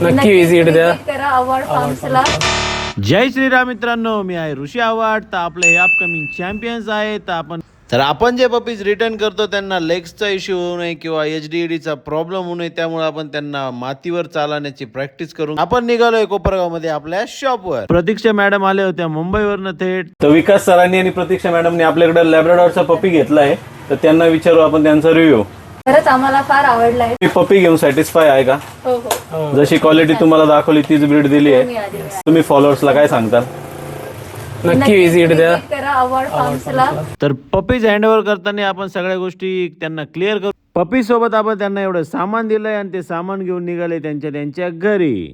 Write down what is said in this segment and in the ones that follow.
नक्की विजिट द्या. करा अवॉर्ड फार्म्सला. जय श्रीराम मित्रांनो, मी आहे ऋषी आव्हाड. तर आपले हे अपकमिंग चॅम्पियन्स आहेत. आपण जे पपीज रिटर्न करतो त्यांना लेग्सचा इश्यू होऊ नये किंवा HDEDचा प्रॉब्लेम होऊ नये, त्यामुळे आपण त्यांना मातीवर चालवण्याची प्रॅक्टिस करून आपण निघालोय कोपरगाव मध्ये आपल्या शॉपवर. प्रतीक्षा मॅडम आले होत्या मुंबईवरनं थेट. तर विकास सरांनी आणि प्रतीक्षा मॅडमने आपल्याकडे लॅब्राडॉरचा पपी घेतलाय, तर त्यांना विचारू आपण त्यांचा रिव्ह्यू. खरंच आम्हाला फार आवडला आहे. ही पपी घेऊन सॅटिस्फाय आहे का? हो हो, जशी क्वालिटी तुम्हाला दाखवली तीच ब्रीड दिली मी आहे. आधी आहे. तुम्ही फॉलोअर्सला काय सांगताल? नक्की विजिट द्या. करा अवॉर्ड फार्म्सला. तर पपीज हँडओव्हर करताना आपण सगळ्या गोष्टी त्यांना क्लिअर करू. पपी सोबत आपण त्यांना एवढं सामान दिलंय आणि ते सामान घेऊन निघाले त्यांच्या घरी.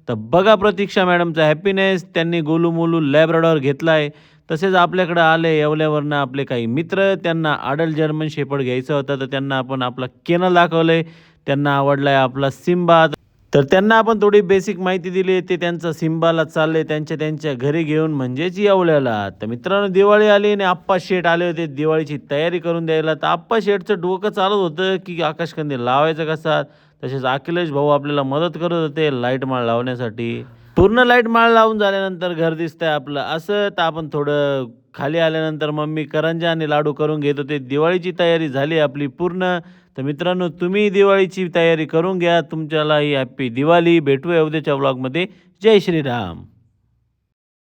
तर बघा प्रतीक्षा मॅडमचा हॅपीनेस. त्यांनी गोलू मोलू लॅब्राडॉर घेतलाय. तसेच आपल्याकडे आले येवल्यावरनं आपले काही मित्र, त्यांना अडल्ट जर्मन शेपर्ड घ्यायचं होतं, तर त्यांना आपण आपला केनल दाखवलंय. त्यांना आवडलाय आपला सिम्बा. तर त्यांना आपण थोडी बेसिक माहिती दिली. ते त्यांचा सिम्बाला चालले त्यांच्या घरी घेऊन, म्हणजेच येवल्याला. तर मित्रांनो, दिवाळी आली आणि आप्पा शेठ आले होते दिवाळीची तयारी करून द्यायला. तर आप्पा शेठचं डोकं चालत होतं की आकाशकंदील लावायचं कसा. तसेच अखिलेश भाऊ आपल्याला मदत करत होते लाईट माळ लावण्यासाठी. पूर्ण लाईट माळ लावून झाल्यानंतर घर दिसतंय आपलं असं. तर आपण थोडं खाली आल्यानंतर मम्मी करंजा आणि लाडू करून घेत होते. दिवाळीची तयारी झाली आपली पूर्ण. तर मित्रांनो, तुम्ही दिवाळीची तयारी करून घ्या. तुमच्यालाही हॅप्पी दिवाळी. भेटूया उद्याच्या व्लॉगमध्ये. जय श्रीराम.